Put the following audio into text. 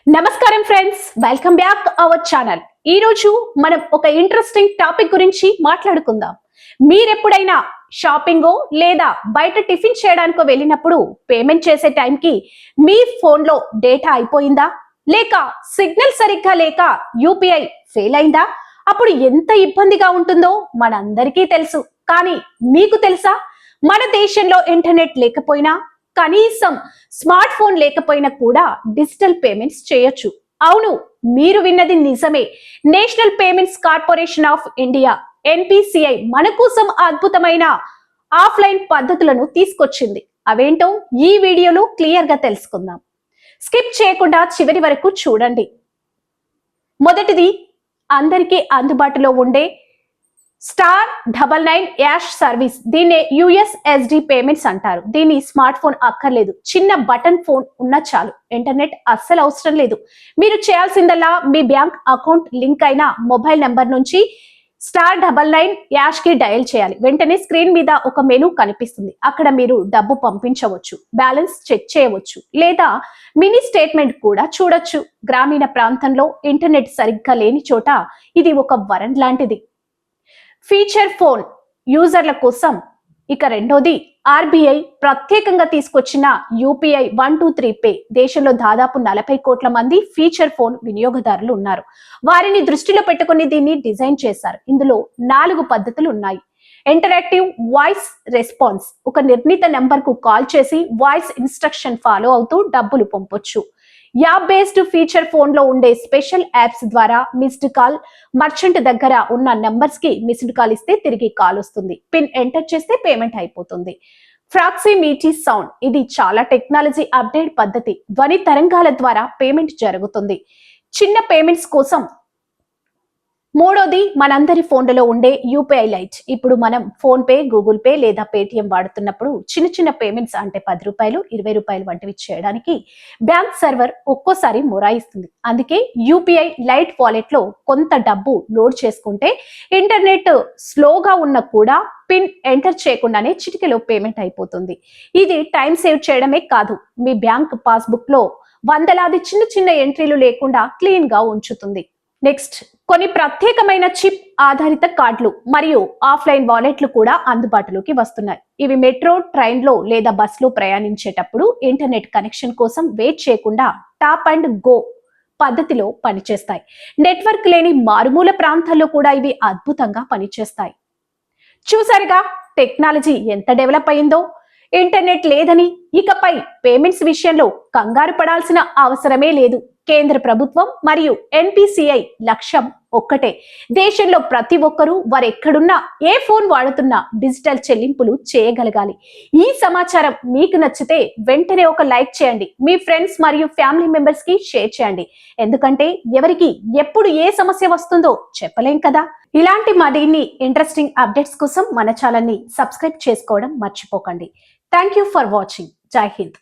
నమస్కారం friends, welcome back our channel. ఈ రోజు మనం ఒక ఇంట్రెస్టింగ్ టాపిక్ గురించి మాట్లాడుకుందాం. మీరెప్పుడైనా షాపింగో లేదా బయట టిఫిన్ చేయడానికో వెళ్ళినప్పుడు పేమెంట్ చేసే టైంకి మీ ఫోన్లో డేటా అయిపోయిందా, లేక సిగ్నల్ సరిగ్గా లేక యూపీఐ ఫెయిల్ అయిందా? అప్పుడు ఎంత ఇబ్బందిగా ఉంటుందో మనందరికీ తెలుసు. కానీ మీకు తెలుసా, మన దేశంలో ఇంటర్నెట్ లేకపోయినా, కనీసం స్మార్ట్ ఫోన్ లేకపోయినా కూడా డిజిటల్ పేమెంట్స్ చేయొచ్చు. అవును, మీరు విన్నది నిజమే. National payments corporation of India NPCI మన కోసం అద్భుతమైన ఆఫ్లైన్ పద్ధతులను తీసుకొచ్చింది. అవేంటో ఈ వీడియోలో క్లియర్ గా తెలుసుకుందాం. స్కిప్ చేయకుండా చివరి వరకు చూడండి. మొదటిది, అందరికీ అందుబాటులో ఉండే *99# సర్వీస్. దీన్నే యుఎస్ఎస్డి పేమెంట్స్ అంటారు. దీన్ని స్మార్ట్ ఫోన్ అక్కర్లేదు, చిన్న బటన్ ఫోన్ ఉన్నా చాలు. ఇంటర్నెట్ అస్సలు అవసరం లేదు. మీరు చేయాల్సిందల్లా మీ బ్యాంక్ అకౌంట్ లింక్ అయిన మొబైల్ నెంబర్ నుంచి *99# కి డయల్ చేయాలి. వెంటనే స్క్రీన్ మీద ఒక మెనూ కనిపిస్తుంది. అక్కడ మీరు డబ్బు పంపించవచ్చు, బ్యాలెన్స్ చెక్ చేయవచ్చు, లేదా మినీ స్టేట్మెంట్ కూడా చూడొచ్చు. గ్రామీణ ప్రాంతంలో ఇంటర్నెట్ సరిగ్గా లేని చోట ఇది ఒక వరం లాంటిది. ఫీచర్ ఫోన్ యూజర్ల కోసం ఇక రెండోది, ఆర్బీఐ ప్రత్యేకంగా తీసుకొచ్చిన యూపీఐ 123 పే. దేశంలో దాదాపు 40 కోట్ల మంది ఫీచర్ ఫోన్ వినియోగదారులు ఉన్నారు. వారిని దృష్టిలో పెట్టుకుని దీన్ని డిజైన్ చేశారు. ఇందులో 4 పద్ధతులు ఉన్నాయి. Interactive voice response. ఒక నిర్ణీత నెంబర్ కు కాల్ చేసి వాయిస్ ఇన్స్ట్రక్షన్ ఫాలో అవుతూ డబ్బులు పంపొచ్చు. యాప్ బేస్డ్ ఫీచర్ ఫోన్ లో ఉండే స్పెషల్ యాప్స్ ద్వారా మిస్డ్ కాల్. మర్చెంట్ దగ్గర ఉన్న నెంబర్స్ కి మిస్డ్ కాల్ ఇస్తే తిరిగి కాల్ వస్తుంది. పిన్ ఎంటర్ చేస్తే పేమెంట్ అయిపోతుంది. Proximity sound. ఇది చాలా టెక్నాలజీ అప్డేట్ పద్ధతి. ధ్వని తరంగాల ద్వారా పేమెంట్ జరుగుతుంది. చిన్న పేమెంట్స్ కోసం మూడోది, మనందరి ఫోన్లలో ఉండే యూపీఐ లైట్. ఇప్పుడు మనం ఫోన్ పే, గూగుల్ పే లేదా పేటిఎం వాడుతున్నప్పుడు చిన్న చిన్న పేమెంట్స్ అంటే ₹10, ₹20 వంటివి చేయడానికి బ్యాంక్ సర్వర్ ఒక్కోసారి మొరాయిస్తుంది. అందుకే యూపీఐ లైట్ వాలెట్ లో కొంత డబ్బు లోడ్ చేసుకుంటే ఇంటర్నెట్ స్లోగా ఉన్నా కూడా పిన్ ఎంటర్ చేయకుండానే చిటికెలో పేమెంట్ అయిపోతుంది. ఇది టైం సేవ్ చేయడమే కాదు, మీ బ్యాంక్ పాస్బుక్ లో వందలాది చిన్న చిన్న ఎంట్రీలు లేకుండా క్లీన్ గా ఉంచుతుంది. నెక్స్ట్, కొన్ని ప్రత్యేకమైన చిప్ ఆధారిత కార్డులు మరియు ఆఫ్లైన్ వాలెట్లు కూడా అందుబాటులోకి వస్తున్నాయి. ఇవి మెట్రో, ట్రైన్లో లేదా బస్సులో ప్రయాణించేటప్పుడు ఇంటర్నెట్ కనెక్షన్ కోసం వెయిట్ చేయకుండా టాప్ అండ్ గో పద్ధతిలో పనిచేస్తాయి. నెట్వర్క్ లేని మారుమూల ప్రాంతాల్లో కూడా ఇవి అద్భుతంగా పనిచేస్తాయి. చూసారుగా టెక్నాలజీ ఎంత డెవలప్ అయిందో. ఇంటర్నెట్ లేదని ఇకపై పేమెంట్స్ విషయంలో కంగారు పడాల్సిన అవసరమే లేదు. కేంద్ర ప్రభుత్వం మరియు ఎన్పిసిఐ లక్ష్యం ఒక్కటే, దేశంలో ప్రతి ఒక్కరూ వారెక్కడున్నా ఏ ఫోన్ వాడుతున్నా డిజిటల్ చెల్లింపులు చేయగలగాలి. ఈ సమాచారం మీకు నచ్చితే వెంటనే ఒక లైక్ చేయండి. మీ ఫ్రెండ్స్ మరియు ఫ్యామిలీ మెంబర్స్ కి షేర్ చేయండి. ఎందుకంటే ఎవరికి ఎప్పుడు ఏ సమస్య వస్తుందో చెప్పలేం కదా. ఇలాంటి మరిన్ని ఇంట్రెస్టింగ్ అప్డేట్స్ కోసం మన ఛానల్ ని సబ్స్క్రైబ్ చేసుకోవడం మర్చిపోకండి. Thank you for watching. జై హింద్.